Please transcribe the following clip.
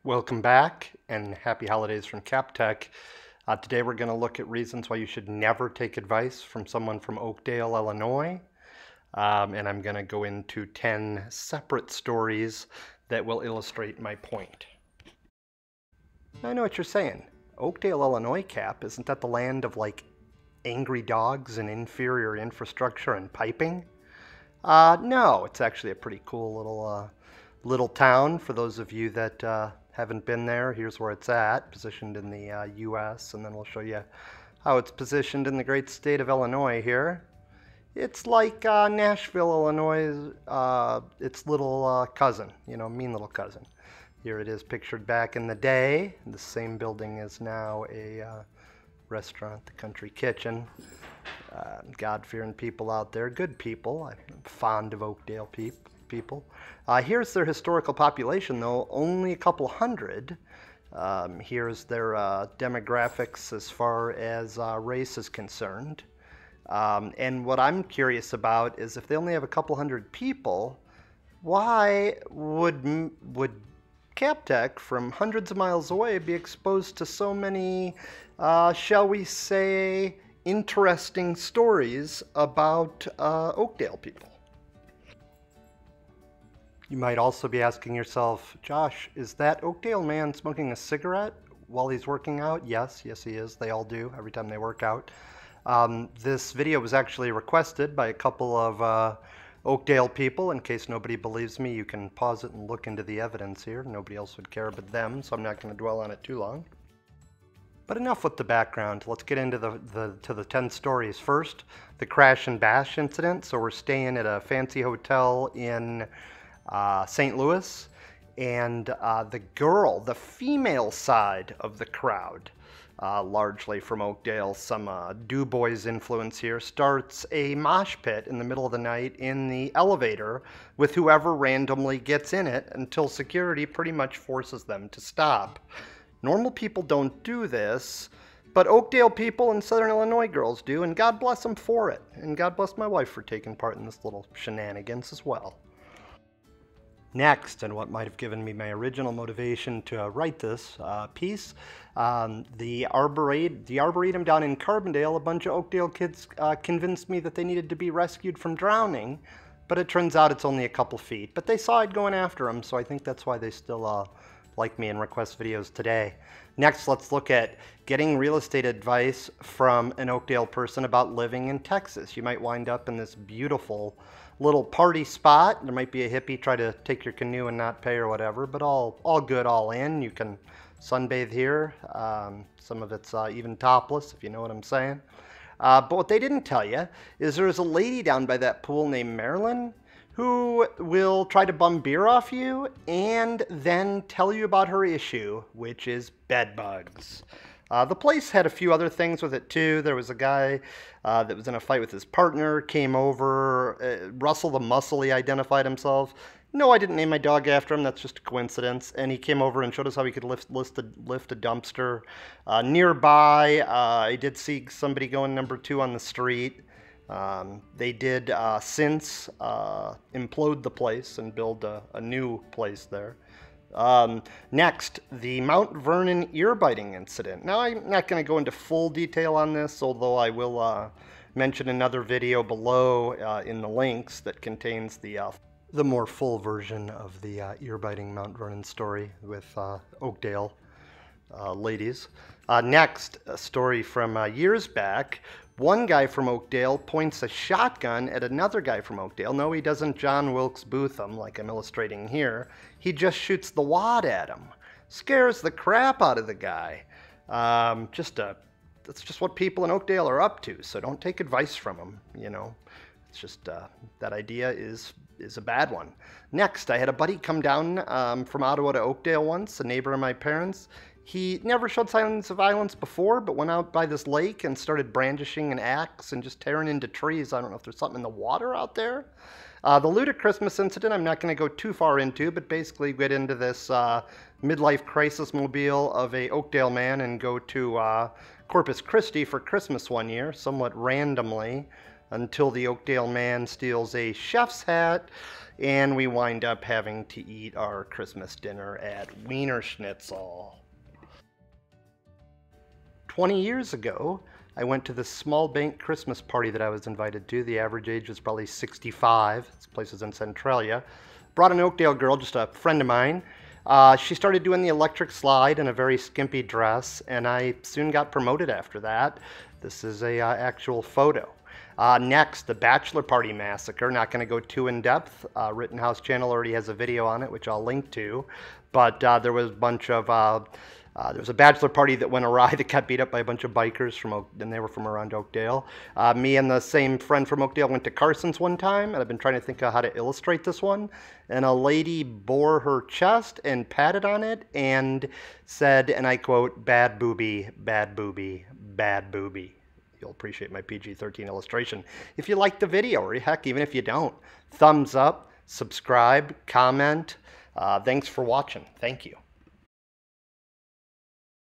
Welcome back and happy holidays from Kapp. Today we're going to look at reasons why you should never take advice from someone from Oakdale, Illinois. And I'm going to go into 10 separate stories that will illustrate my point. I know what you're saying. Oakdale, Illinois, Kapp, isn't that the land of like angry dogs and inferior infrastructure and piping? No, it's actually a pretty cool little town. For those of you that haven't been there, here's where it's at, positioned in the U.S., and then we'll show you how it's positioned in the great state of Illinois here. It's like Nashville, Illinois, its little cousin, mean little cousin. Here it is pictured back in the day. The same building is now a restaurant, the Country Kitchen. God-fearing people out there, good people. I'm fond of Oakdale people. Here's their historical population, though, only a couple hundred. Here's their demographics as far as race is concerned. And what I'm curious about is if they only have a couple hundred people, why would Kapp from hundreds of miles away be exposed to so many, shall we say, interesting stories about Oakdale people? You might also be asking yourself, Josh, is that Oakdale man smoking a cigarette while he's working out? Yes, he is. They all do every time they work out. This video was actually requested by a couple of Oakdale people. In case nobody believes me, you can pause it and look into the evidence here. Nobody else would care but them, so I'm not going to dwell on it too long. But enough with the background. Let's get into the 10 stories. First, the crash and bash incident. So we're staying at a fancy hotel in St. Louis, and the female side of the crowd, largely from Oakdale, some Du Bois influence here, starts a mosh pit in the middle of the night in the elevator with whoever randomly gets in it until security pretty much forces them to stop. Normal people don't do this, but Oakdale people and Southern Illinois girls do, and God bless them for it. And God bless my wife for taking part in this little shenanigans as well. Next, and what might have given me my original motivation to write this piece, the Arboretum down in Carbondale, a bunch of Oakdale kids convinced me that they needed to be rescued from drowning, but it turns out it's only a couple feet. But they saw it going after them, so I think that's why they still like me and request videos today. Next, let's look at getting real estate advice from an Oakdale person about living in Texas. You might wind up in this beautiful little party spot. There might be a hippie try to take your canoe and not pay or whatever, but all good, all in. You can sunbathe here. Some of it's even topless, if you know what I'm saying. But what they didn't tell you is there's a lady down by that pool named Marilyn who will try to bum beer off you and then tell you about her issue, which is bed bugs. The place had a few other things with it too. There was a guy that was in a fight with his partner, came over, Russell the Muscle, he identified himself. No, I didn't name my dog after him, that's just a coincidence. And he came over and showed us how he could lift a dumpster. Nearby, I did see somebody going number 2 on the street. They did since implode the place and build a new place there. Next, the Mount Vernon ear-biting incident. Now, I'm not going to go into full detail on this, although I will mention another video below in the links that contains the more full version of the ear-biting Mount Vernon story with Oakdale ladies. Next, a story from years back. One guy from Oakdale points a shotgun at another guy from Oakdale. No, he doesn't John Wilkes Booth him like I'm illustrating here. He just shoots the wad at him. Scares the crap out of the guy. That's just what people in Oakdale are up to, so don't take advice from them, It's just, that idea is a bad one. Next, I had a buddy come down from Ottawa to Oakdale once, a neighbor of my parents. He never showed signs of violence before, but went out by this lake and started brandishing an axe and just tearing into trees. I don't know if there's something in the water out there. The Ludicrousmas incident, I'm not going to go too far into, but basically get into this midlife crisis mobile of a Oakdale man and go to Corpus Christi for Christmas one year, somewhat randomly. until the Oakdale man steals a chef's hat and we wind up having to eat our Christmas dinner at Wiener Schnitzel. 20 years ago, I went to this small bank Christmas party that I was invited to. The average age was probably 65. This place is in Centralia. Brought an Oakdale girl, just a friend of mine. She started doing the electric slide in a very skimpy dress, and I soon got promoted after that. This is a actual photo. Next, the Bachelor Party Massacre. Not going to go too in depth. Rittenhouse channel already has a video on it, which I'll link to. But there was a bunch of there was a bachelor party that went awry that got beat up by a bunch of bikers and they were from around Oakdale. Me and the same friend from Oakdale went to Carson's one time, and I've been trying to think of how to illustrate this one. And a lady bore her chest and patted on it and said, and I quote, "Bad booby, bad booby, bad booby." You'll appreciate my PG-13 illustration. If you like the video, or heck, even if you don't, thumbs up, subscribe, comment. Thanks for watching. Thank you.